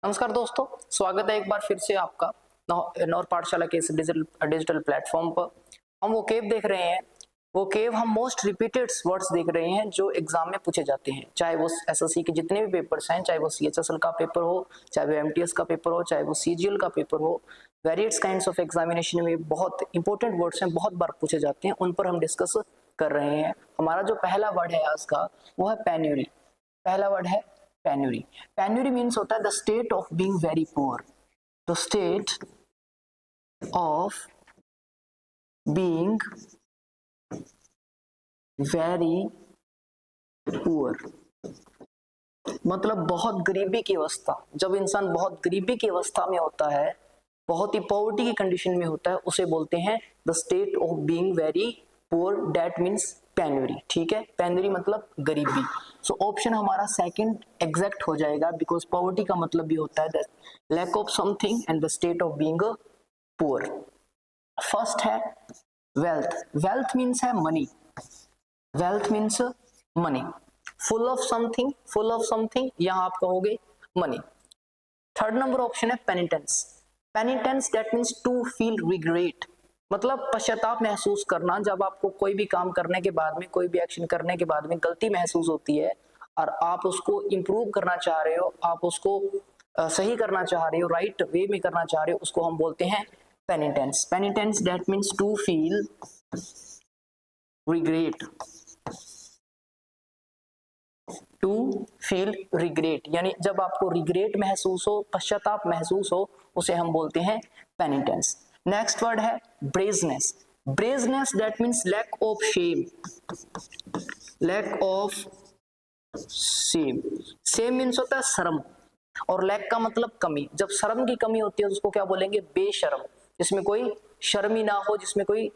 नमस्कार दोस्तों, स्वागत है एक बार फिर से आपका नौर पाठशाला के इस डिजिटल प्लेटफॉर्म पर। हम वो केव देख रहे हैं, वो केव हम मोस्ट रिपीटेड वर्ड्स देख रहे हैं जो एग्जाम में पूछे जाते हैं, चाहे वो एसएससी के जितने भी पेपर्स हैं, चाहे वो सीएचएसएल का पेपर हो, चाहे वो एमटीएस का पेपर हो, चाहे वो सीजीएल का पेपर हो। वेरियस काइंड्स ऑफ एग्जामिनेशन में बहुत इंपॉर्टेंट वर्ड्स हैं, बहुत बार पूछे जाते हैं, उन पर हम डिस्कस कर रहे हैं। हमारा जो पहला वर्ड है आज का वो है पेन्यूरी। पहला वर्ड है पेन्यूरी। पेन्यूरी मीन्स होता है the state of being very poor, the state of being very poor, मतलब बहुत गरीबी की अवस्था। जब इंसान बहुत गरीबी की अवस्था में होता है, बहुत ही पॉवर्टी की कंडीशन में होता है, उसे बोलते हैं the state of being very poor, that means penury. ठीक है, पेन्यूरी मतलब गरीबी। सो ऑप्शन हमारा सेकंड एग्जैक्ट हो जाएगा, बिकॉज पॉवर्टी का मतलब भी होता है the lack of something and the state of being poor. First है वेल्थ। वेल्थ मीन्स है money, wealth means money. Full of something, full of something, यहां आप कहोगे मनी। थर्ड नंबर ऑप्शन है penitence. Penitence that means to feel regret, मतलब पश्चाताप महसूस करना। जब आपको कोई भी काम करने के बाद में, कोई भी एक्शन करने के बाद में गलती महसूस होती है और आप उसको इम्प्रूव करना चाह रहे हो, आप उसको सही करना चाह रहे हो, राइट वे में करना चाह रहे हो, उसको हम बोलते हैं penitence. Penitence that means to feel regret, to feel regret, यानी जब आपको रिग्रेट महसूस हो, पश्चाताप महसूस हो, उसे हम बोलते हैं पेनिटेंस। नेक्स्ट वर्ड है brazenness. Brazenness that means lack of shame, lack of shame. Shame means होता है शर्म, और लैक का मतलब कमी। जब शर्म की कमी होती है तो उसको क्या बोलेंगे? बेशर्म। जिसमें कोई शर्मी ना हो, जिसमें कोई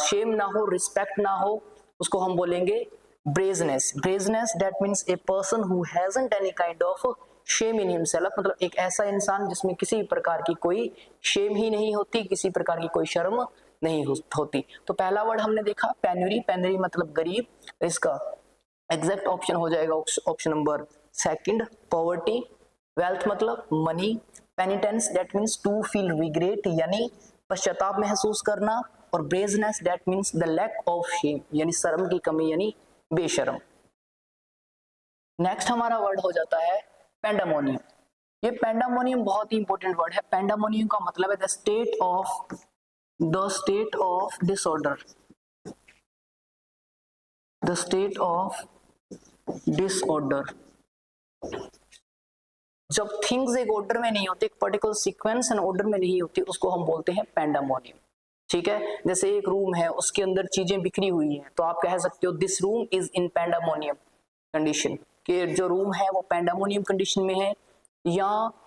शेम ना हो, रिस्पेक्ट ना हो, उसको हम बोलेंगे brazenness. Brazenness that means a person who hasn't any kind of shame in himself, मतलब एक ऐसा इंसान जिसमें किसी प्रकार की कोई शेम ही नहीं होती, किसी प्रकार की कोई शर्म नहीं होती। तो पहला वर्ड हमने देखा पेन्यूरी। पेन्यूरी मतलब गरीब, इसका एग्जैक्ट ऑप्शन हो जाएगा option number second, poverty. Wealth मतलब money. Penitence that means to feel regret, यानी पश्चाताप महसूस करना। और brazenness that means the lack of shame, यानी शर्म की कमी, यानी बेशर्म। नेक्स्ट हमारा वर्ड हो जाता है पेंडामोनियम। ये पेंडामोनियम बहुत ही इंपॉर्टेंट वर्ड है। पेंडामोनियम का मतलब है the state of disorder, the state of disorder. जब थिंग्स एक ऑर्डर में नहीं होती, एक पर्टिकुलर सीक्वेंस एंड ऑर्डर में नहीं होती, उसको हम बोलते हैं पेंडामोनियम। ठीक है, जैसे एक रूम है, उसके अंदर चीजें बिखरी हुई हैं, तो आप कह सकते हो this room is in पेंडामोनियम condition, कि जो रूम है वो पेंडामोनियम कंडीशन में है। या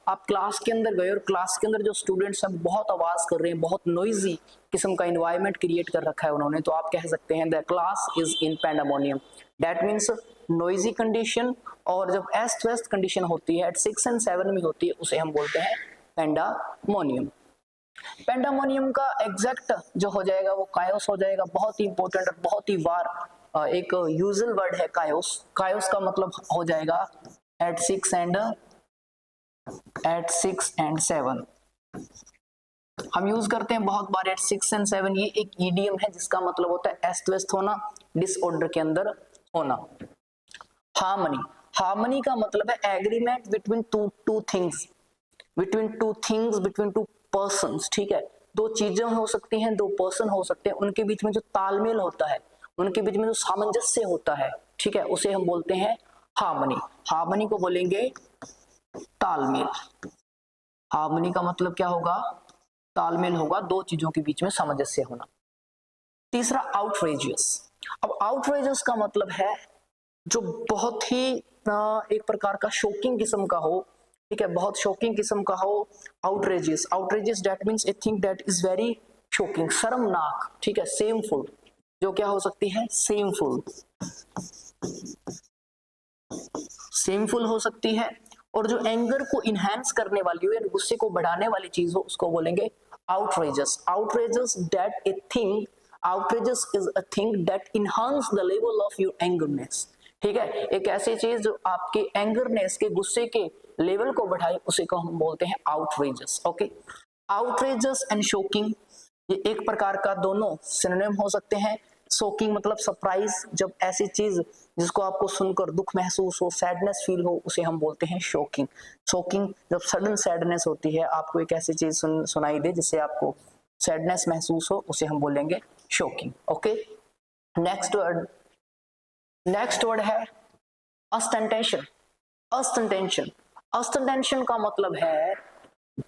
आप क्लास के अंदर गए और क्लास के अंदर जो स्टूडेंट्स हैं बहुत आवाज कर रहे हैं, बहुत नॉइजी किस्म का इन्वायरमेंट क्रिएट कर रखा है उन्होंने, तो आप कह सकते हैं the class is in पेंडामोनियम, that means noisy condition. और जब एस्ट वेस्ट कंडीशन होती है, एट 6 और 7 में होती है, उसे हम बोलते हैं पेंडामोनियम। पेंडामोनियम का एग्जैक्ट जो हो जाएगा वो कायोस हो जाएगा। बहुत ही इंपॉर्टेंट और बहुत ही बार एक यूजुअल वर्ड है कायोस। कायोस का मतलब हो जाएगा एट 6 एंड 7। हम यूज करते हैं बहुत बार एट 6 और 7। ये एक ईडियम है जिसका मतलब होता है एस्ट वेस्ट होना, डिसऑर्डर के अंदर होना। हार्मनी। हार्मनी का मतलब है agreement between two things, between two persons. ठीक है, दो चीजें हो सकती हैं, दो पर्सन हो सकते हैं, उनके बीच में जो तालमेल होता है, उनके बीच में जो सामंजस्य होता है, ठीक है, उसे हम बोलते हैं हार्मनी। हार्मनी को बोलेंगे तालमेल। हार्मनी का मतलब क्या होगा? तालमेल होगा, दो चीजों के बीच में सामंजस्य होना। तीसरा आउटरेजियस। अब आउटरेजियस का मतलब है जो बहुत ही एक प्रकार का शॉकिंग किस्म का हो, ठीक है, बहुत शॉकिंग किस्म का हो। Outrageous, outrageous that means A thing that is very shocking, शर्मनाक। ठीक है, सेमफुल, जो क्या हो सकती है? सेमफुल, सेमफुल हो सकती है। और जो एंगर को इनहेंस करने वाली हो या गुस्से को बढ़ाने वाली चीज हो, उसको बोलेंगे outrageous. Outrageous that a thing, outrageous is a thing that enhance the level of your angerness. ठीक है, एक ऐसी चीज जो आपके एंगरनेस के, गुस्से के लेवल को बढ़ाए उसे को हम बोलते हैं आउटरेजस। ओके, आउटरेजस एंड शॉकिंग ये एक प्रकार का दोनों सिनोनिम हो सकते हैं। शॉकिंग मतलब सरप्राइज, जब ऐसी चीज जिसको आपको सुनकर दुख महसूस हो, सैडनेस फील हो, उसे हम बोलते हैं शॉकिंग। शॉकिंग जब सडन सैडनेस होती है, आपको एक ऐसी चीज सुनाई दे जिससे आपको सैडनेस महसूस हो, उसे हम बोलेंगे शॉकिंग। ओके, नेक्स्ट वर्ड है ऑस्टेंटेशन। ऑस्टेंटेशन, ऑस्टेंटेशन का मतलब है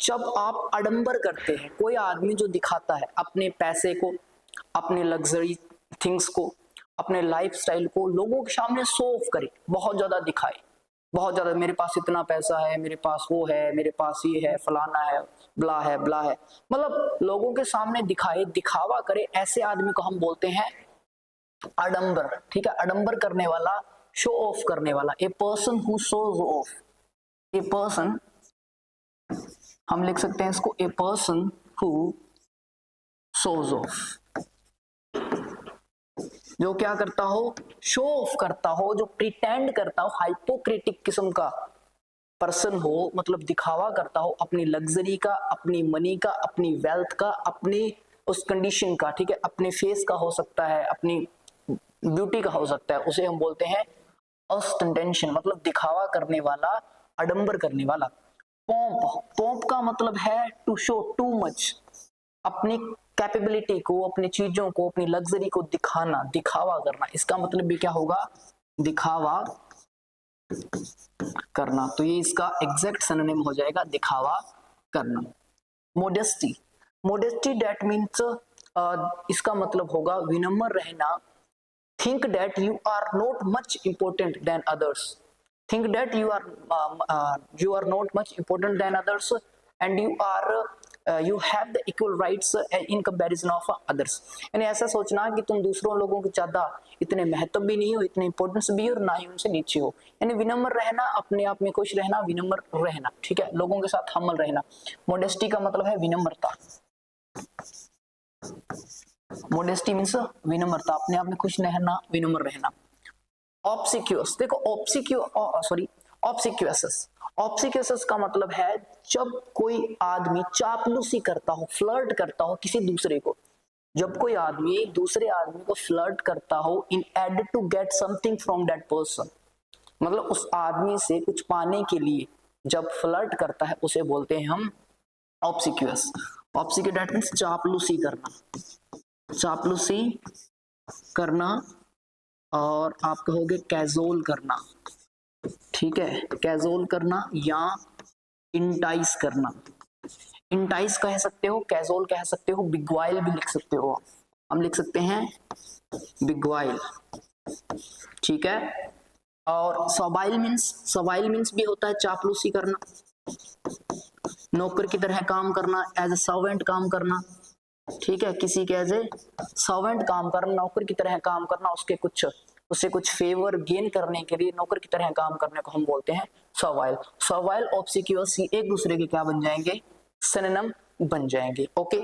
जब आप आडंबर करते हैं, कोई आदमी जो दिखाता है अपने पैसे को, अपने लग्जरी थिंग्स को, अपने लाइफस्टाइल को लोगों के सामने शो ऑफ करे, बहुत ज्यादा दिखाए, बहुत ज्यादा, मेरे पास इतना पैसा है, मेरे पास वो है, मेरे पास ये है, फलाना है, ब्ला है, ब्ला है, मतलब लोगों के सामने दिखाए, दिखावा करे, ऐसे आदमी को हम बोलते हैं आडंबर। ठीक है, आडंबर करने वाला, शो ऑफ करने वाला, ए person who shows of, a person, हम लिख सकते हैं इसको ए पर्सन हु शोज ऑफ, जो क्या करता हो, शो ऑफ करता हो, जो प्रिटेंड करता हो, हाइपोक्रेटिक किस्म का पर्सन हो, मतलब दिखावा करता हो अपनी लग्जरी का, अपनी मनी का, अपनी वेल्थ का, अपनी उस कंडीशन का, ठीक है, अपने फेस का हो सकता है, अपनी ब्यूटी का हो सकता है, उसे हम बोलते हैं ऑस्टेंटेशन, मतलब दिखावा करने वाला, आडंबर करने वाला। पोंप, पोंप का मतलब है टू शो टू मच, अपनी कैपेबिलिटी को, अपनी चीजों को, अपनी लग्जरी को दिखाना, दिखावा करना, इसका मतलब भी क्या होगा, दिखावा करना। तो ये इसका एग्जैक्ट सिनोनिम हो जाएगा, दिखावा करना। मोडेस्टी, मोडेस्टी दैट मीन्स, इसका मतलब होगा विनम्र रहना। Think that you are not much important then others, think that you are not much important than others and you have the equal rights in comparison of others। यानी ऐसा सोचना कि तुम दूसरों लोगों के ज्यादा इतने महत्व भी नहीं हो, इतने इंपॉर्टेंस भी और ना ही उनसे नीचे हो। यानी विनम्र रहना, अपने आप में खुश रहना, विनम्र रहना, ठीक है, लोगों के साथ हमल रहना। मोडेस्टी का मतलब है विनम्रता, मोडेस्टी मीन्स विनम्रता, अपने आप में खुश रहना, विनम्र रहना। ऑब्सिक्यूअस, देखो ऑब्सिक्यूअस, ऑब्सिक्यूअस का मतलब है जब कोई आदमी चापलूसी करता हो, फ्लर्ट करता हो किसी दूसरे को, जब कोई आदमी दूसरे आदमी को फ्लर्ट करता हो इन एड to get something from that person, मतलब उस आदमी से कुछ पाने के लिए जब फ्लर्ट करता है, उसे बोलते हैं हम ऑब्सिक्यूअस। ऑब्सिक्यूअस दैट मींस चापलूसी करना, चापलूसी करना, और आप कहोगे कैजोल करना, ठीक है, कैजोल करना या इंटाइस करना। इंटाइस कह सकते हो, कैजोल कह सकते हो, बिगवाइल भी लिख सकते हो, हम लिख सकते हैं बिगवाइल, ठीक है। और सवाइल मीन्स भी होता है चापलूसी करना, नौकर की तरह काम करना, एज ए सर्वेंट काम करना, ठीक है, किसी के एज ए सर्वेंट काम करना, नौकर की तरह काम करना, उससे कुछ फेवर गेन करने के लिए नौकर की तरह काम करने को हम बोलते हैं सर्वाइल। सर्वाइल ऑब्सिक्यूअस एक दूसरे के क्या बन जाएंगे, सिनोनिम बन जाएंगे। ओके,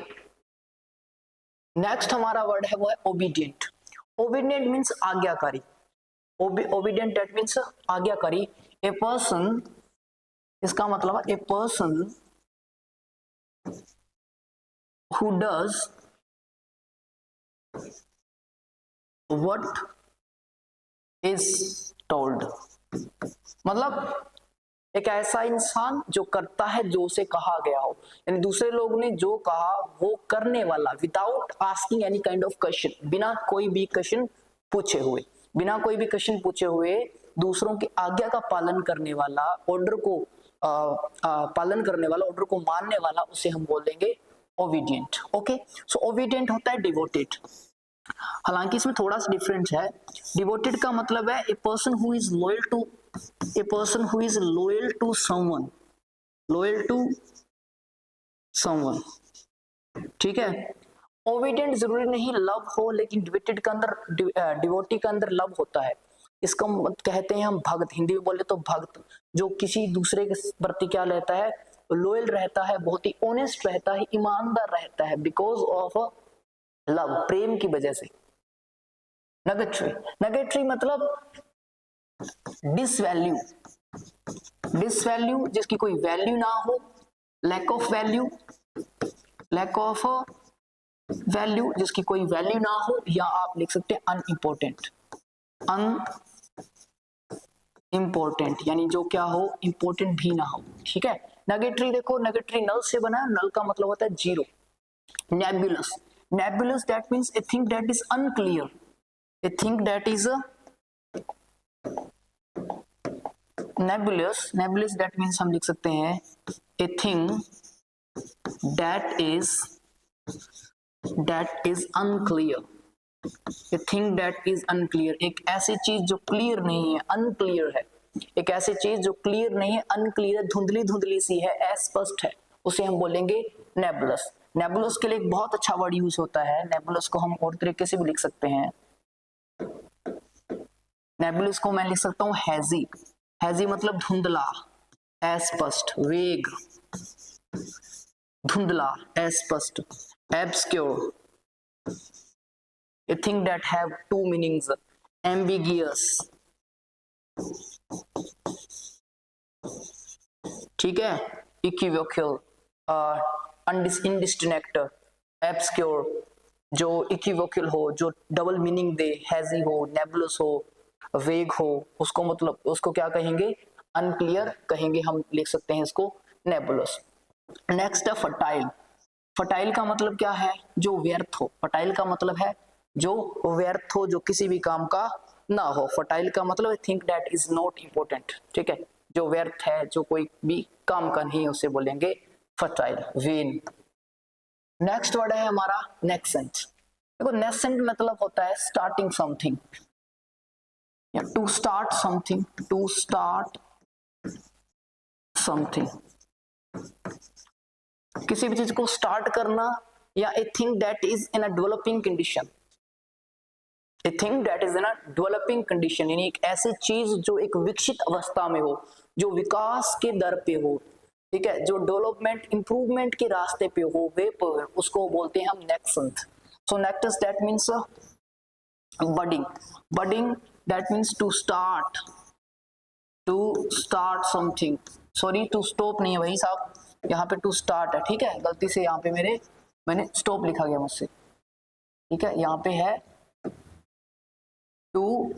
नेक्स्ट हमारा वर्ड है वो है ओबीडियंट। ओबीडियंट मीन्स आज्ञाकारी, ओबीडियंट दैट मीन्स आज्ञाकारी। ए पर्सन, इसका मतलब है a person who does what is told, मतलब एक ऐसा इंसान जो करता है जो उसे कहा गया हो, यानी दूसरे लोग ने जो कहा वो करने वाला, without asking any kind of question, बिना कोई भी क्वेश्चन पूछे हुए, बिना कोई भी क्वेश्चन पूछे हुए दूसरों की आज्ञा का पालन करने वाला, ऑर्डर को पालन करने वाला, ऑर्डर को मानने वाला, उसे हम बोलेंगे ओबीडियंट। ओके, सो ओबीडियंट होता है डिवोटेड, हालांकि इसमें थोड़ा सा डिफरेंस है। डिवोटेड का मतलब है a person who is loyal to, a person who is loyal to someone, loyal to someone, ठीक है। ओबीडियंट जरूरी नहीं लव हो, लेकिन डिवोटेड के अंदर, डिवोटी के अंदर लव होता है। इसका कहते हैं हम भक्त, हिंदी में बोले तो भक्त, जो किसी दूसरे के प्रति क्या रहता है, लॉयल रहता है, बहुत ही ऑनेस्ट रहता है, ईमानदार रहता है, बिकॉज ऑफ लव, प्रेम की वजह से। नेगेटरी, नेगेटरी मतलब डिसवैल्यू, डिसवैल्यू जिसकी कोई वैल्यू ना हो, lack of value, lack of value जिसकी कोई वैल्यू ना हो, या आप लिख सकते हैं अनइम्पोर्टेंट, अनइम्पोर्टेंट यानी जो क्या हो, इंपॉर्टेंट भी ना हो, ठीक है। नेगेटरी देखो, नेगेटरी नल से बना है, नल का मतलब होता है zero. नेबुलस, नेबुलस that means A thing that is unclear, A thing that is nebulous, nebulous that means हम लिख सकते हैं a thing that is unclear, a thing that is unclear, एक ऐसी चीज जो क्लियर नहीं है, अनक्लियर है, एक ऐसी चीज जो क्लियर नहीं है, अनक्लियर, धुंधली धुंधली सी है, अस्पष्ट है, उसे हम बोलेंगे नेबुलस। नेबुलस के लिए एक बहुत अच्छा वर्ड यूज होता है, नेबुलस को हम और तरीके से भी लिख सकते हैं, नेबुलस को मैं लिख सकता हूँ हैजी, हैजी मतलब धुंधला, अस्पष्ट, वेग, धुंधला, अस्पष्ट, obscure, a thing that have two meanings, ambiguous, ठीक है, equivocal, indistinct, obscure, जो इक्विवोकल हो, जो डबल मीनिंग दे, हैजी हो, नेबुलस हो, वेग हो, उसको मतलब उसको क्या कहेंगे, अनक्लियर कहेंगे, हम लिख सकते हैं इसको नेबुलस। नेक्स्ट है फर्टाइल। फर्टाइल का मतलब क्या है, जो व्यर्थ हो, फर्टाइल का मतलब है जो व्यर्थ हो, जो किसी भी काम का ना हो। फर्टाइल का मतलब think that is not important, ठीक है, जो व्यर्थ है, जो कोई भी काम का नहीं, उसे बोलेंगे फर्टाइल, वेन। नेक्स्ट वर्ड है हमारा नेक्सेंट। देखो नेक्सेंट मतलब होता है स्टार्टिंग समथिंग, या to start something, to start something, किसी भी चीज को स्टार्ट करना, या a thing that is in a developing condition, a thing that is in a developing condition, यानी एक ऐसी चीज जो एक विकसित अवस्था में हो, जो विकास के दर पे हो, ठीक है, जो डेवलपमेंट इंप्रूवमेंट के रास्ते पे हो, वे पर, उसको बोलते हैं हम नेक्सेंट। सो नेक्टस that means budding, budding that means to start something, sorry to stop नहीं है भाई साहब, यहाँ पे टू स्टार्ट है, ठीक है, गलती से यहाँ पे मैंने स्टॉप लिखा गया मुझसे, ठीक है, यहाँ पे है टू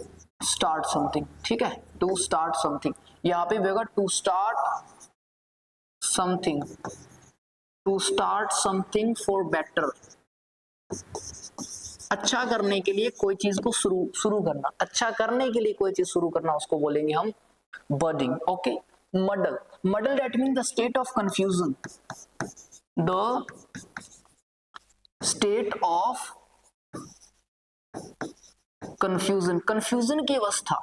स्टार्ट समथिंग, ठीक है, टू स्टार्ट समथिंग, यहाँ पे होगा to start something, to start something for better, अच्छा करने के लिए कोई चीज को शुरू करना, अच्छा करने के लिए कोई चीज शुरू करना, उसको बोलेंगे हम budding. Okay, muddle, muddle that mean the state of confusion, the state of confusion, confusion की अवस्था,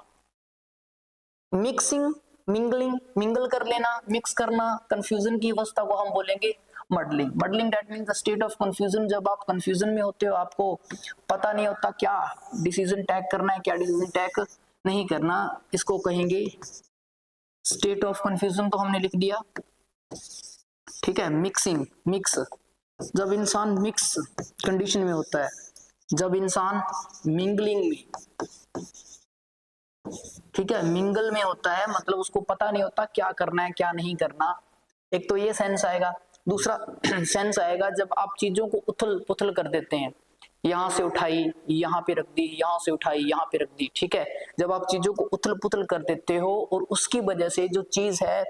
मिक्सिंग, मिंगलिंग, मिंगल कर लेना, मिक्स करना, कंफ्यूजन की अवस्था को हम बोलेंगे muddling. Muddling that means the state of confusion, जब आप कंफ्यूजन में होते हो, आपको पता नहीं होता क्या डिसीजन टैग करना है, क्या डिसीजन टैग नहीं करना, इसको कहेंगे स्टेट ऑफ कंफ्यूजन, तो हमने लिख दिया, ठीक है। मिक्सिंग, मिक्स, जब इंसान मिक्स कंडीशन में होता है, जब इंसान मिंगलिंग में, ठीक है, मिंगल में होता है, मतलब उसको पता नहीं होता क्या करना है क्या नहीं करना, एक तो ये सेंस आएगा। दूसरा सेंस आएगा जब आप चीजों को उथल पुथल कर देते हैं, यहाँ से उठाई यहाँ पे रख दी, यहाँ से उठाई यहाँ पे रख दी, ठीक है, जब आप चीजों को उथल पुथल कर देते हो और उसकी वजह से जो चीज है,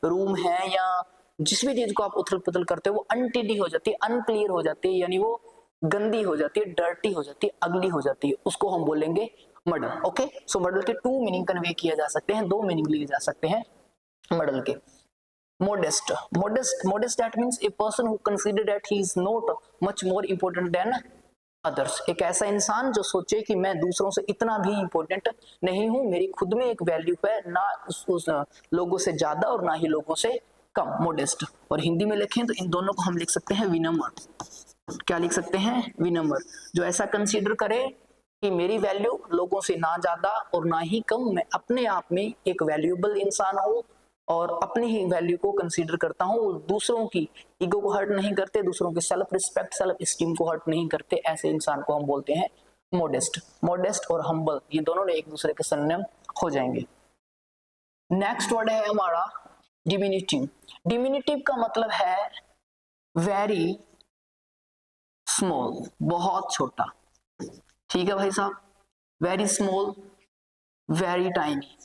रूम है या जिस भी चीज को आप उथल पुथल करते हो, वो अनटिडी हो जाती है, अनक्लियर हो जाती है, यानी वो गंदी हो जाती है, डर्टी हो जाती है, अगली हो जाती है, उसको हम बोलेंगे मडल। ओके, सो मडल के टू मीनिंग कन्वे किया जा सकते हैं, दो मीनिंग लिए जा सकते हैं मडल के। Modest, modest, modest that means a person who consider that he is not much more important than others, एक ऐसा इंसान जो सोचे कि मैं दूसरों से इतना भी इम्पोर्टेंट नहीं हूँ, मेरी खुद में एक वैल्यू है, ना उस लोगों से ज्यादा और ना ही लोगों से कम, मोडेस्ट। और हिंदी में लिखें तो इन दोनों को हम लिख सकते हैं विनम्र। क्या लिख सकते हैं? विनम्र, जो ऐसा कंसीडर करे कि मेरी वैल्यू लोगों से ना ज्यादा और ना ही कम, मैं अपने आप में एक वैल्यूएबल इंसान हूँ और अपनी ही वैल्यू को कंसीडर करता हूँ, दूसरों की ईगो को हर्ट नहीं करते, दूसरों की सेल्फ रिस्पेक्ट, सेल्फ स्टीम को हर्ट नहीं करते, ऐसे इंसान को हम बोलते हैं मोडेस्ट। मोडेस्ट और हम्बल ये दोनों एक दूसरे के सिनोनिम हो जाएंगे। नेक्स्ट वर्ड है हमारा डिमिनिटिव। डिमिनिटिव का मतलब है वेरी स्मॉल, बहुत छोटा। ठीक है भाई साहब, वेरी स्मॉल, वेरी टाइनी,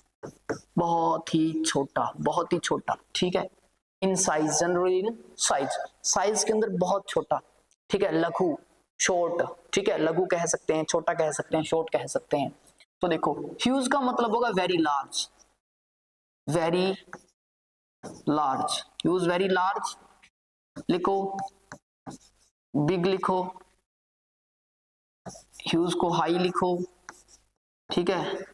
बहुत ही छोटा, बहुत ही छोटा। ठीक है, in size, generally in size, size के अंदर बहुत छोटा। ठीक है, लघु, शॉर्ट। ठीक है, लघु कह सकते हैं, छोटा कह सकते हैं, शॉर्ट कह सकते हैं। तो देखो, ह्यूज का मतलब होगा very large, very large, huge very large लिखो, बिग लिखो, ह्यूज को हाई लिखो। ठीक है,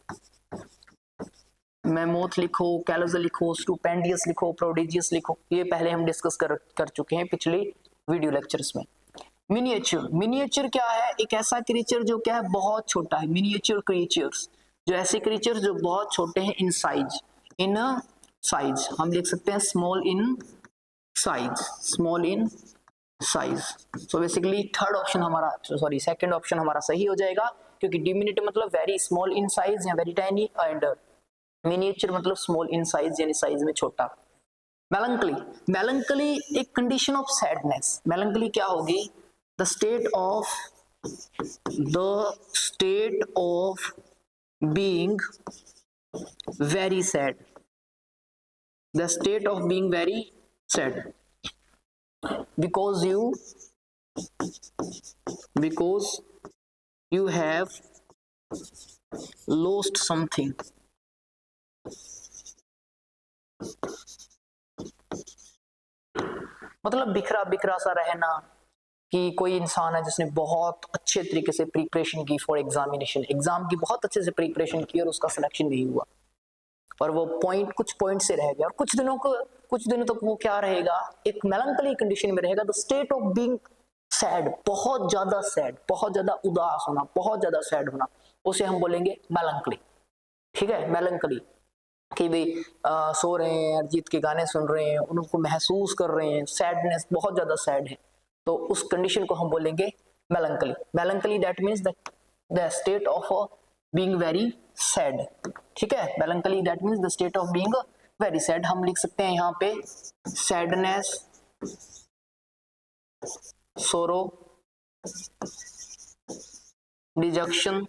मैमोथ लिखो, कैलोजल लिखो, स्टुपेंडियस लिखो, प्रोडिजियस लिखो। ये पहले हम डिस्कस कर चुके हैं पिछले वीडियो लेक्चर्स में। मिनिएचर, मिनिएचर क्या है? एक ऐसा क्रीचर जो क्या है, बहुत छोटा है। मिनिएचर क्रीचर्स, जो ऐसे क्रीचर जो बहुत छोटे हैं इन साइज, इन साइज हम लिख सकते हैं small in size, small in size. So basically third option हमारा, सॉरी सेकंड ऑप्शन हमारा सही हो जाएगा, क्योंकि डिमिनिटिव मतलब वेरी स्मॉल इन साइज या वेरी टाइनी, एंड मिनिएचर मतलब स्मॉल इन साइज यानी साइज में छोटा। मेलंकली, मेलंकली एक कंडीशन ऑफ सैडनेस। मेलंकली क्या होगी? The state of being very sad, the state of being very sad, because you have lost something, मतलब बिखरा बिखरा सा रहना, कि कोई इंसान है जिसने बहुत अच्छे तरीके से प्रिपरेशन की फॉर एग्जामिनेशन, एग्जाम की बहुत अच्छे से प्रिपरेशन की और उसका सिलेक्शन नहीं हुआ, और वो कुछ पॉइंट से रह गया, और कुछ दिनों तक वो क्या रहेगा? एक मेलंकली कंडीशन में रहेगा। The state of being sad, बहुत ज्यादा सैड, बहुत ज्यादा उदास होना, बहुत ज्यादा सैड होना, उसे हम बोलेंगे मेलंकली। ठीक है, मेलंकली कि भाई सो रहे हैं, अरिजीत के गाने सुन रहे हैं, उनको महसूस कर रहे हैं, सैडनेस, बहुत ज्यादा सैड है, तो उस कंडीशन को हम बोलेंगे melancholy. Melancholy that means the state of being very sad. ठीक है, melancholy that means the state of being very sad. हम लिख सकते हैं यहाँ पे सैडनेस, सोरो, डिजक्शन,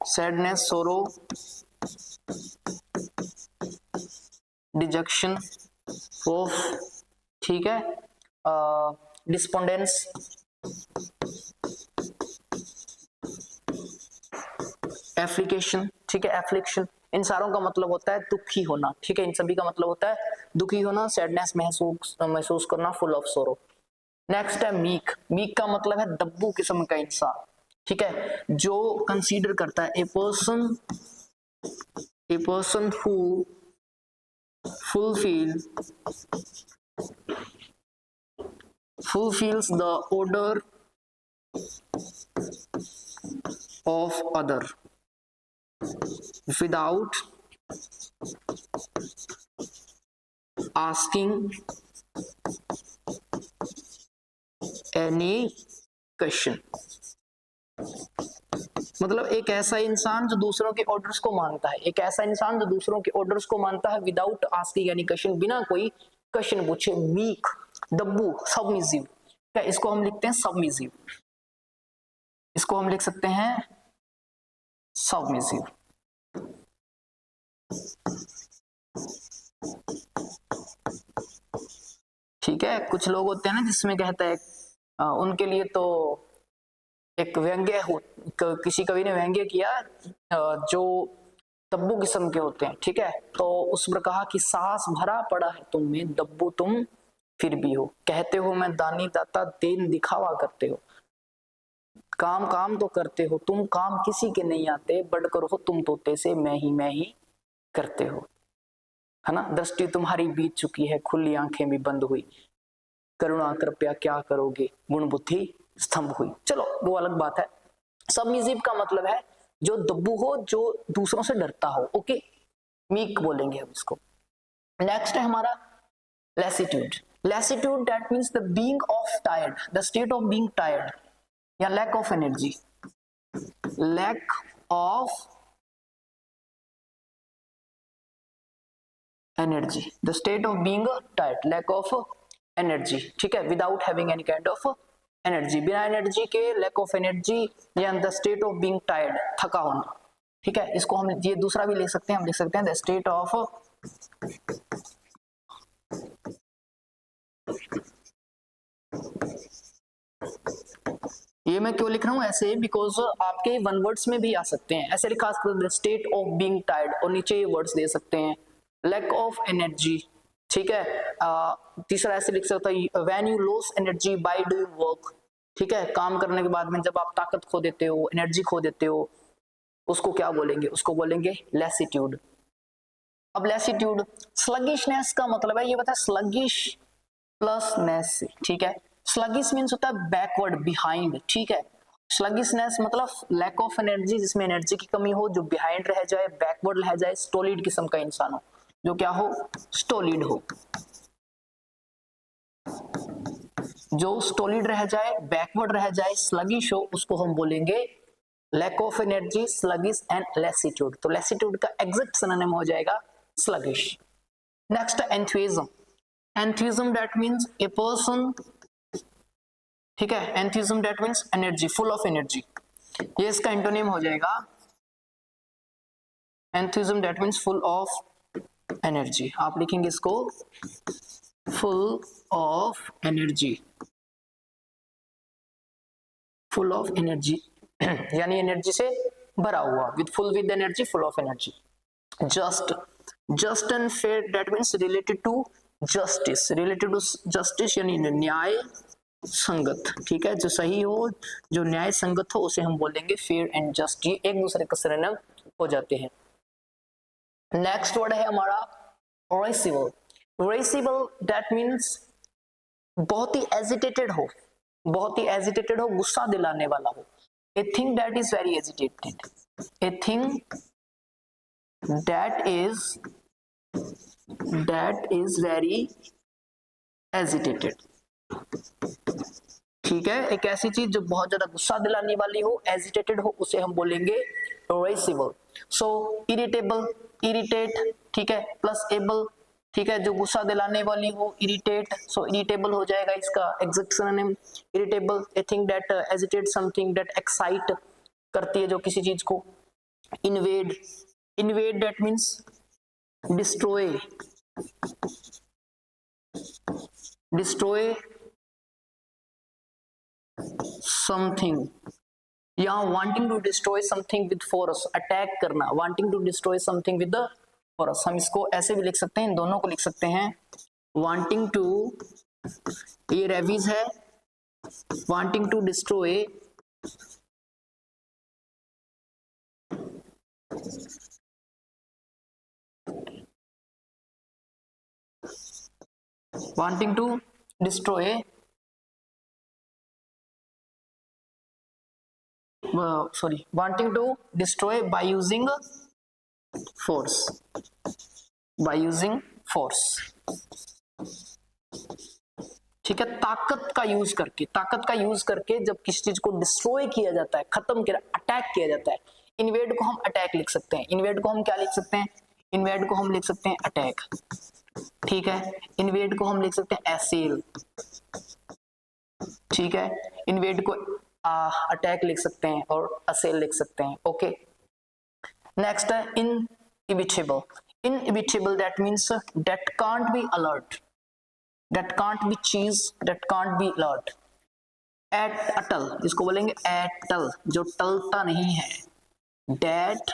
सैडनेस, सोरो, डिजक्शन ऑफ, ठीक है, डिस्पोंडेंस, एफ्लिकेशन। ठीक है, एफ्लिक्शन, इन सारों का मतलब होता है दुखी होना। ठीक है, इन सभी का मतलब होता है दुखी होना, सैडनेस महसूस करना, फुल ऑफ सोरो। नेक्स्ट है मीक। मीक का मतलब है दब्बू किस्म का इंसान। ठीक है, जो कंसीडर करता है, a person who fulfills the order of other without asking any question। मतलब एक ऐसा इंसान जो दूसरों के ऑर्डर्स को मानता है, एक ऐसा इंसान जो दूसरों के ऑर्डर्स को मानता है विदाउट आस्किंग एनी क्वेश्चन, बिना कोई क्वेश्चन पूछे। मीक, दब्बू, सबमिसिव, इसको हम लिखते हैं सबमिसिव, इसको हम लिख सकते हैं सबमिसिव। ठीक है, कुछ लोग होते हैं ना जिसमें कहता है उनके लिए तो एक व्यंग्य हो, किसी कवि ने व्यंग्य किया, जो दब्बू किस्म के होते हैं। ठीक है, तो उस पर कहा कि सांस भरा पड़ा है तुम में, दब्बू तुम फिर भी हो, कहते हो मैं दानी दाता, देन दिखावा करते हो, काम तो करते हो तुम, काम किसी के नहीं आते, बढ़कर हो तुम तोते से, मैं ही करते हो, है ना। दृष्टि तुम्हारी बीत चुकी है, खुली आंखें भी बंद हुई, करुणा कृपया क्या करोगे, गुण बुद्धि स्तंभ हुई। चलो वो अलग बात है। सबमिसिव का मतलब है जो दब्बू हो, जो दूसरों से डरता हो। ओके, मीक बोलेंगे हम इसको। नेक्स्ट है हमारा lassitude. Lassitude that means the being of tired, the state of being tired या lack of energy, lack of energy, the state of being tired, lack of energy, ठीक है, without having any kind of energy, बिना energy के lack of energy या the state of being tired, थका होना, ठीक है। इसको हम ये दूसरा भी लिख सकते हैं, हम लिख सकते हैं द स्टेट ऑफ ये मैं क्यों लिख रहा हूं ऐसे, बिकॉज आपके वन वर्ड्स में भी आ सकते हैं ऐसे लिखा सकते हैं, the state of being tired, और नीचे ये वर्ड्स दे सकते हैं लैक ऑफ एनर्जी, ठीक है। तीसरा ऐसे लिख सकता है when you loss energy by doing work, ठीक है, काम करने के बाद में जब आप ताकत खो देते हो, एनर्जी खो देते हो, उसको क्या बोलेंगे, उसको बोलेंगे लैसिट्यूड। अब लैसिट्यूड, स्लगिशनेस का मतलब है, ये बता स्लगिश प्लस नेस, ठीक है। स्लगिश मीन्स होता है बैकवर्ड, बिहाइंड, ठीक है। स्लगिशनेस मतलब लैक ऑफ एनर्जी, जिसमें एनर्जी की कमी हो, जो बिहाइंड रह जाए, बैकवर्ड रह जाए, स्टोलिड किस्म का इंसान हो, जो क्या हो, स्टोलिड हो, जो स्टोलिड रह जाए, बैकवर्ड रह जाए, स्लगिश हो, उसको हम बोलेंगे lack of energy, sluggish and lassitude. तो लैसिट्यूड का एग्जैक्ट सिनोनिम हो जाएगा sluggish. Next enthusiasm, enthusiasm that means a person, ठीक है, enthusiasm that means energy, full of energy, ये इसका एंटोनिम हो जाएगा enthusiasm that means full of energy. आप लिखेंगे इसको full of energy, full of energy यानी एनर्जी से भरा हुआ, with full with energy, full of energy. Just, just and fair that means related to justice, related to justice यानी न्याय संगत, ठीक है, जो सही हो, जो न्याय संगत हो, उसे हम बोलेंगे फेयर एंड जस्ट, ये एक दूसरे का सिनोनिम हो जाते हैं। नेक्स्ट वर्ड है हमारा रेसिबल, रेसिबल दैट मींस बहुत ही एजिटेटेड हो, बहुत ही एजिटेटेड हो, गुस्सा दिलाने वाला हो, a thing that is very agitated, a thing that is very agitated, ठीक है, एक ऐसी चीज जो बहुत ज्यादा गुस्सा दिलाने वाली हो, एजिटेटेड हो, उसे हम बोलेंगे रेसिबल। सो इरिटेबल, इरिटेट, ठीक है, प्लस एबल, ठीक है, जो गुस्सा दिलाने वाली हो, इरिटेट, सो इरिटेबल हो जाएगा इसका exact synonym irritable, a thing that agitate, something that excite करती है जो किसी चीज को। Invade, invade that means destroy, destroy something, यहाँ wanting to destroy something with force, attack करना, wanting to destroy something with the force. हम इसको ऐसे भी लिख सकते हैं, इन दोनों को लिख सकते हैं वांटिंग टू, ये रेविज है, wanting to destroy wanting to destroy wanting to destroy by using force, by using force, ठीक है, ताकत का यूज करके, ताकत का यूज करके जब किसी चीज को डिस्ट्रॉय किया जाता है, खत्म किया, अटैक किया जाता है। इन्वेड को हम अटैक लिख सकते हैं, इन्वेड को हम क्या लिख सकते हैं, इन्वेड को हम लिख सकते हैं अटैक, ठीक है, इन्वेड को हम लिख सकते हैं एसेल, ठीक है, इन्वेड को अटैक लिख सकते हैं और असेल लिख सकते हैं। ओके, नेक्स्ट है inevitable, inevitable that means that can't be alert, that can't be cheese, that can't be alert। At all, इसको बोलेंगे एटल, जो टलता नहीं है, that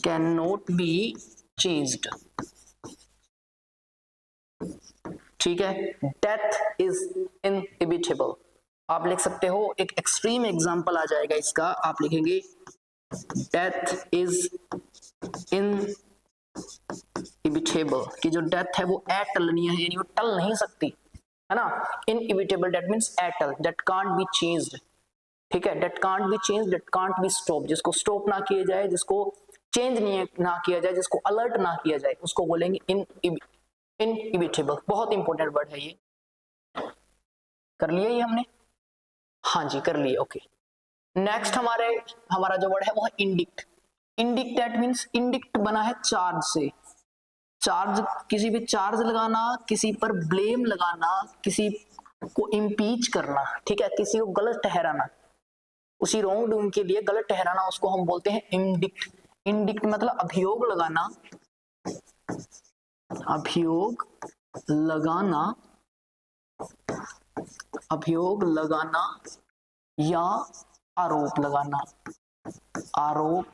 cannot be changed, ठीक है, डेथ इज इनइबिटेबल। आप लिख सकते हो, एक एक्सट्रीम एग्जांपल आ जाएगा इसका, आप लिखेंगे डेथ इज इन इविटेबल, कि जो डेथ है वो अटलनीय है, यानी वो टल नहीं सकती, है ना। Inevitable that means Atal, that can't be changed, ठीक है, that can't be changed, that can't be stop, जिसको स्टॉप ना किया जाए, जिसको चेंज नहीं ना किया जाए, जिसको अलर्ट ना किया जाए, उसको बोलेंगे इनइविटेबल। बहुत इंपॉर्टेंट वर्ड है ये। कर लिया ये हमने, हाँ जी कर लिए। ओके, नेक्स्ट हमारा जो वर्ड है वो है indict. Indict that means, indict बना है चार्ज से। चार्ज, किसी पे चार्ज लगाना, किसी पर ब्लेम लगाना, किसी को इम्पीच करना, ठीक है, किसी को गलत ठहराना, उसी रॉन्ग डूइंग के लिए गलत ठहराना, उसको हम बोलते हैं इंडिक्ट। इंडिक्ट मतलब अभियोग लगाना, अभियोग लगाना, अभियोग लगाना या आरोप लगाना, आरोप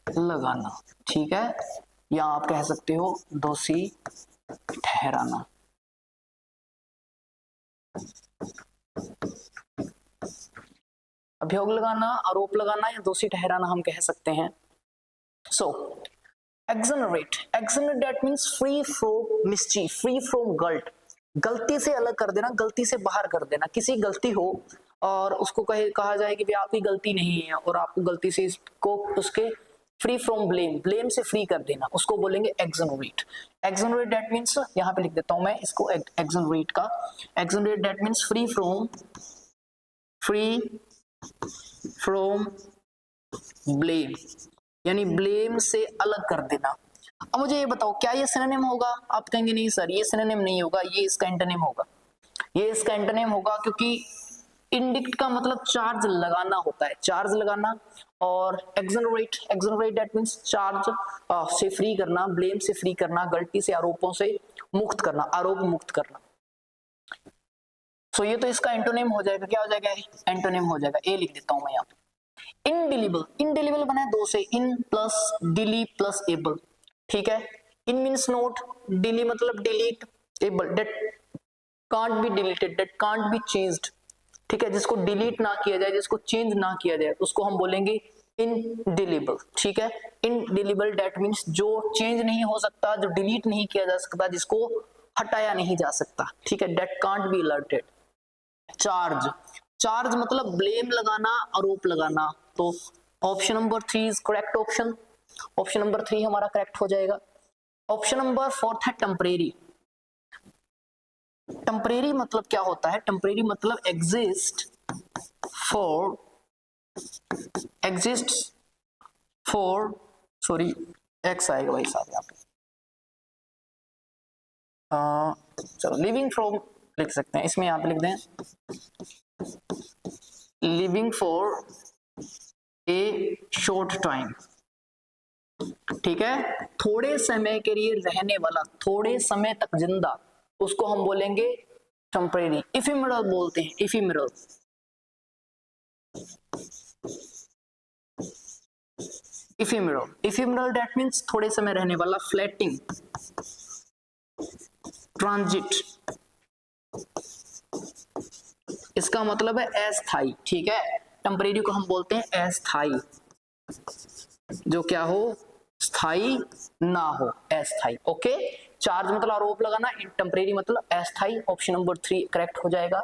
लगाना, ठीक है, या आप कह सकते हो दोषी ठहराना। अभियोग लगाना, आरोप लगाना या दोषी ठहराना हम कह सकते हैं। So exonerate, exonerate that means free from mischief, free from guilt, गलती से अलग कर देना, गलती से बाहर कर देना। किसी गलती हो और उसको कहा जाए कि आपकी गलती नहीं है और आपको गलती से इसको उसके फ्री फ्रॉम ब्लेम, ब्लेम से फ्री कर देना, उसको बोलेंगे एक्सोनरेट। एक्सोनरेट दैट मींस, यहाँ पे लिख देता हूं मैं इसको एक्सोनरेट का, exonerate that means free from blame, यानी ब्लेम से अलग कर देना। अब मुझे ये बताओ, क्या ये सिनोनिम होगा? आप कहेंगे नहीं सर ये सिनोनिम नहीं होगा, ये इसका एंटोनिम होगा। ये इसका एंटोनिम होगा क्योंकि इंडिक्ट का मतलब चार्ज लगाना होता है, चार्ज लगाना, और exonerate, exonerate that means charge से फ्री करना, ब्लेम से फ्री करना, गलती से आरोपों से मुक्त करना, आरोप मुक्त करना। सो ये तो इसका एंटोनिम हो जाएगा, क्या हो जाएगा? एंटोनिम हो जाएगा। ए लिख देता हूं मैं यहाँ पे। इनडिलीबल, इनडिलीबल बना है दो से, in plus Dili plus able, ठीक है। इन मीन्स नोट, डिली मतलब delete, able that can't be deleted, that can't be changed, ठीक है, जिसको डिलीट ना किया जाए, जिसको चेंज ना किया जाए, उसको हम बोलेंगे इनडिलीबल, ठीक है। इनडिलीबल दैट मीन्स जो चेंज नहीं हो सकता, जो डिलीट नहीं किया जा सकता, जिसको हटाया नहीं जा सकता, ठीक है, that can't B alerted. Charge, charge मतलब ब्लेम लगाना, आरोप लगाना। तो option number 3 is correct option, option number 3 हमारा करेक्ट हो जाएगा। ऑप्शन नंबर 4 है टेम्परेरी। टेम्परेरी मतलब क्या होता है? टेम्परेरी मतलब एग्जिस्ट फॉर सॉरी एक्स आएगा भाई साहब यहाँ पे, चलो लिविंग फ्रॉम लिख सकते हैं, इसमें यहाँ पे लिख दें living for a short time, ठीक है, थोड़े समय के लिए रहने वाला, थोड़े समय तक जिंदा, उसको हम बोलेंगे टेम्परेरी। इफेमेरल बोलते हैं, इफेमेरल, इफेमेरल, इफेमेरल दैट मींस थोड़े समय रहने वाला। फ्लैटिंग, ट्रांजिट, इसका मतलब है अस्थाई, ठीक है। टेम्परेरी को हम बोलते हैं अस्थाई, जो क्या हो, स्थाई ना हो, अस्थाई, ओके। चार्ज मतलब आरोप लगाना, टेम्परेरी मतलब अस्थाई, ऑप्शन नंबर 3 करेक्ट हो जाएगा।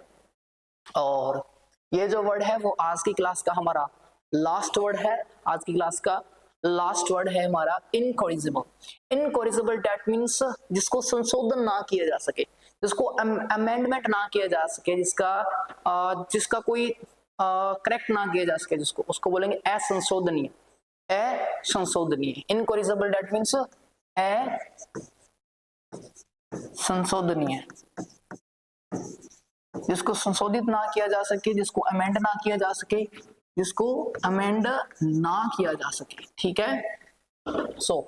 और ये जो वर्ड है वो आज की क्लास का हमारा लास्ट वर्ड है, आज की क्लास का लास्ट वर्ड है हमारा इनकॉरिजिबल। इनकॉरिजिबल दैट मींस जिसको संशोधन ना किया जा सके, जिसको अमेंडमेंट ना किया जा सके, जिसका कोई करेक्ट ना किया जा सके, जिसको, उसको बोलेंगे असंशोधनीय, असंशोधनीय। इनकॉरिजिबल दैट मींस असंशोधनीय, जिसको संशोधित ना किया जा सके, जिसको अमेंड ना किया जा सके, जिसको अमेंड ना किया जा सके, ठीक है। सो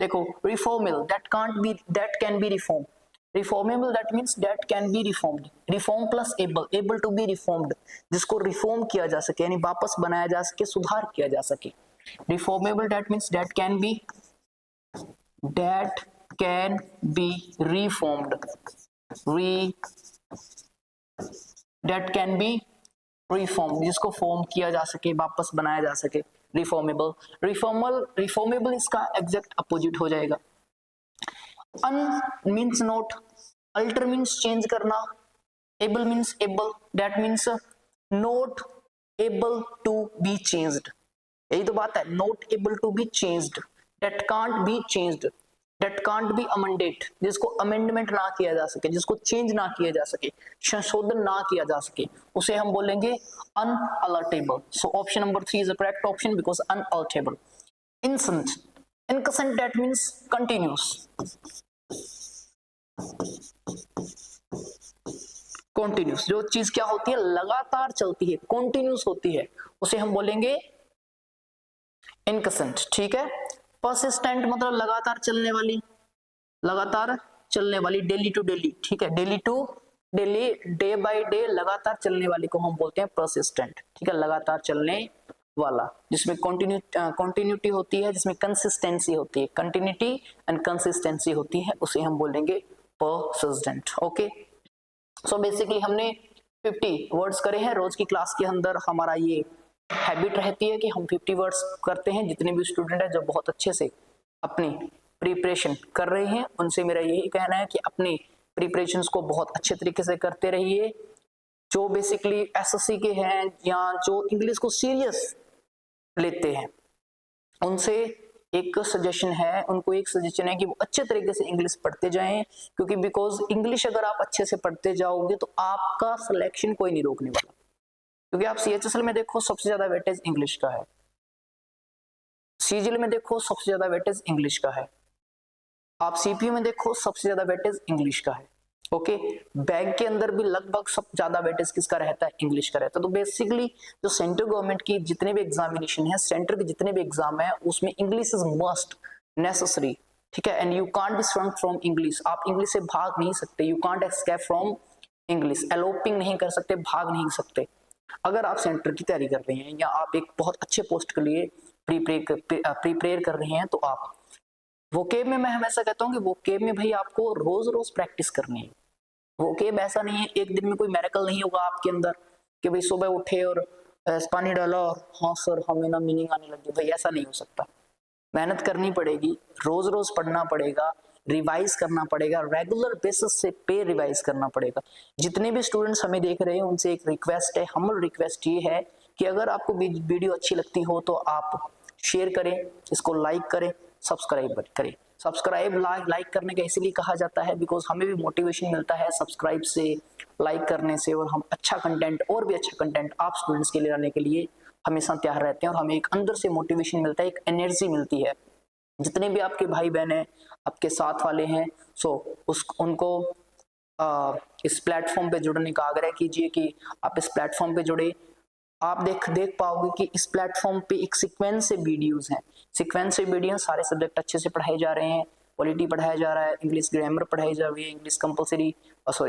देखो, reformable that can't be, that can be reform, reformable that means that can be reformed, reform plus able, able to be reformed, जिसको रिफॉर्म किया जा सके, यानी वापस बनाया जा सके, सुधार किया जा सके। Reformable that means that can be reformed, that can be reform, जिसको फॉर्म किया जा सके, वापस बनाया जा सके, रिफॉर्मेबल। रिफॉर्मेबल इसका एग्जैक्ट अपोजिट हो जाएगा। Un means not, alter means change करना, able means able, that means not able to be changed, यही तो बात है, not able to be changed, that can't be changed, that can't be amended, जिसको amendment ना किया जा सके, जिसको चेंज ना किया जा सके, संशोधन ना किया जा सके, उसे हम बोलेंगे unalterable. So option number 3 is the correct option because unalterable. Incessant, incessant that means continuous. Continuous जो चीज क्या होती है, लगातार चलती है, continuous होती है, उसे हम बोलेंगे incessant. ठीक है. Persistent मतलब लगातार चलने वाली, लगातार चलने वाली, डेली टू डेली. ठीक है, daily to daily, day by day लगातार चलने वाली को हम बोलते हैं persistent. ठीक है, लगातार चलने वाला, जिसमें कंटिन्यूटी होती है, जिसमें कंसिस्टेंसी होती है, कंटिन्यूटी एंड कंसिस्टेंसी होती है, उसे हम बोलेंगे persistent. ओके, सो बेसिकली हमने 50 वर्ड्स करे हैं. रोज की क्लास के अंदर हमारा ये हैबिट रहती है कि हम 50 वर्ड्स करते हैं. जितने भी स्टूडेंट हैं जो बहुत अच्छे से अपनी प्रिपरेशन कर रहे हैं, उनसे मेरा यही कहना है कि अपनी प्रिपरेशंस को बहुत अच्छे तरीके से करते रहिए. जो बेसिकली एसएससी के हैं या जो इंग्लिश को सीरियस लेते हैं, उनसे एक सजेशन है, उनको एक सजेशन है कि वो अच्छे तरीके से इंग्लिश पढ़ते जाएं, क्योंकि बिकॉज इंग्लिश अगर आप अच्छे से पढ़ते जाओगे तो आपका सिलेक्शन कोई नहीं रोकने वाला. क्योंकि आप सीएचएसएल में देखो सबसे ज्यादा वेटेज इंग्लिश का है, सीजीएल में देखो सबसे ज्यादा वेटेज इंग्लिश का है, आप सीपीयू में देखो सबसे ज्यादा वेटेज इंग्लिश का है. ओके, बैंक के अंदर भी लगभग सब ज्यादा वेटेज किसका रहता है, इंग्लिश का रहता है. तो बेसिकली जो सेंट्रल गवर्नमेंट की जितने भी एग्जामिनेशन है, सेंटर के जितने भी एग्जाम है, उसमें इंग्लिश इज मस्ट नेसेसरी. ठीक है, and you can't be shrunk from English. आप इंग्लिश से भाग नहीं सकते, you can't escape from English. Eloping नहीं कर सकते, भाग नहीं सकते. अगर आप सेंटर की तैयारी कर रहे हैं या आप एक बहुत अच्छे पोस्ट के लिए प्रिपेयर कर रहे हैं, तो आप वोकेब में, मैं हमेशा कहता हूँ कि वोकेब में भाई आपको रोज रोज प्रैक्टिस करनी है. वोकेब ऐसा नहीं है, एक दिन में कोई मेरेकल नहीं होगा आपके अंदर कि भाई सुबह उठे और पानी डाला और हाँ सर हमें ना मीनिंग आने लगी. भाई ऐसा नहीं हो सकता. मेहनत करनी पड़ेगी, रोज रोज पढ़ना पड़ेगा, रिवाइज करना पड़ेगा, रेगुलर बेसिस से पे रिवाइज करना पड़ेगा. जितने भी स्टूडेंट्स हमें देख रहे हैं उनसे एक रिक्वेस्ट है, हम्बल रिक्वेस्ट ये है कि अगर आपको वीडियो अच्छी लगती हो तो आप शेयर करें, इसको लाइक करें, सब्सक्राइब करें. सब्सक्राइब लाइक करने का इसीलिए कहा जाता है बिकॉज हमें भी मोटिवेशन मिलता है सब्सक्राइब से, लाइक करने से, और हम अच्छा कंटेंट और भी अच्छा कंटेंट आप स्टूडेंट्स के लिए लाने के लिए हमेशा तैयार रहते हैं, और हमें एक अंदर से मोटिवेशन मिलता है, एक एनर्जी मिलती है. जितने भी आपके भाई बहन हैं, आपके साथ वाले हैं, उनको इस प्लेटफॉर्म पे जुड़ने का आग्रह कीजिए कि आप इस प्लेटफॉर्म पे जुड़े. आप देख पाओगे कि इस प्लेटफॉर्म पे एक सीक्वेंस से वीडियोस हैं, सीक्वेंस से वीडियो, सारे सब्जेक्ट अच्छे से पढ़ाए जा रहे हैं, पॉलिटी पढ़ाया जा रहा है, इंग्लिश ग्रामर पढ़ाई जा रही है, इंग्लिश कंपलसरी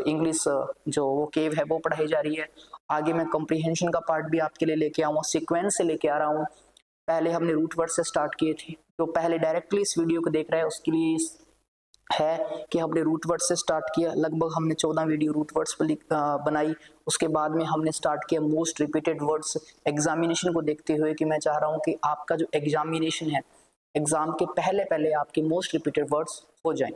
इंग्लिश जो वो केव है वो पढ़ाई जा रही है. आगे मैं कॉम्प्रिहेंशन का पार्ट भी आपके लिए लेके आऊँगा, सीक्वेंस से लेके आ रहा हूँ. पहले हमने रूट वर्ड से स्टार्ट किए थे, तो पहले डायरेक्टली इस वीडियो को देख रहे हैं उसके लिए है कि हमने रूट वर्ड से स्टार्ट किया. लगभग हमने 14 वीडियो रूट वर्ड्स पर बनाई. उसके बाद में हमने स्टार्ट किया मोस्ट रिपीटेड वर्ड्स, एग्जामिनेशन को देखते हुए कि मैं चाह रहा हूँ कि आपका जो एग्जामिनेशन है, एग्जाम के पहले आपके मोस्ट रिपीटेड वर्ड्स हो जाएं.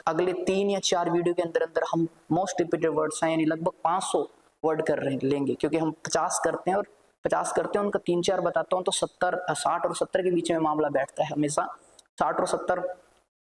अगले 3 या 4 वीडियो के अंदर हम मोस्ट रिपीटेड वर्ड्स हैं, यानी लगभग 500 वर्ड लेंगे, क्योंकि हम 50 करते हैं, और 50 करते हैं उनका 3-4 बताता हूँ तो 60 और 70 के बीच में मामला बैठता है हमेशा. 60 और 70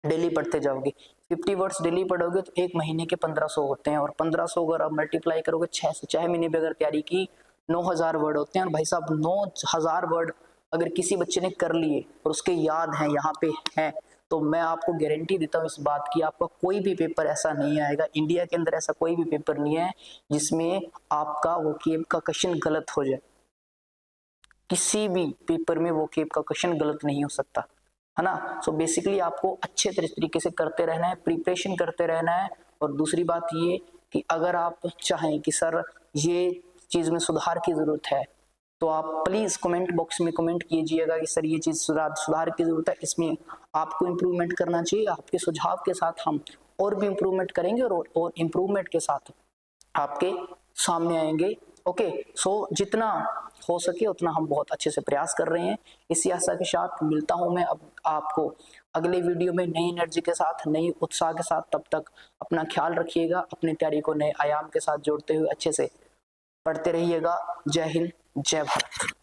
डेली पढ़ते जाओगे, 50 वर्ड्स डेली पढ़ोगे तो एक महीने के 1500 होते हैं, और 1500 अगर आप मल्टीप्लाई करोगे 6 महीने पे अगर तैयारी की 9000 वर्ड होते हैं. और भाई साहब 9000 वर्ड अगर किसी बच्चे ने कर लिए और उसके याद हैं, यहाँ पे हैं, तो मैं आपको गारंटी देता हूँ इस बात की, आपका कोई भी पेपर ऐसा नहीं आएगा, इंडिया के अंदर ऐसा कोई भी पेपर नहीं है जिसमें आपका वोकेब का क्वेश्चन गलत हो जाए. किसी भी पेपर में वोकेब का क्वेश्चन गलत नहीं हो सकता, है ना. सो बेसिकली आपको अच्छे तरीके से करते रहना है, प्रिपरेशन करते रहना है. और दूसरी बात ये कि अगर आप चाहें कि सर ये चीज़ में सुधार की ज़रूरत है, तो आप प्लीज़ कमेंट बॉक्स में कमेंट कीजिएगा कि सर ये चीज़ सुधार की ज़रूरत है, इसमें आपको इम्प्रूवमेंट करना चाहिए. आपके सुझाव के साथ हम और भी इम्प्रूवमेंट करेंगे और इम्प्रूवमेंट के साथ आपके सामने आएंगे. ओके, सो जितना हो सके उतना हम बहुत अच्छे से प्रयास कर रहे हैं. इसी आशा के साथ मिलता हूं मैं अब आपको अगले वीडियो में नई एनर्जी के साथ, नई उत्साह के साथ. तब तक अपना ख्याल रखिएगा, अपनी तैयारी को नए आयाम के साथ जोड़ते हुए अच्छे से पढ़ते रहिएगा. जय हिंद, जय भारत.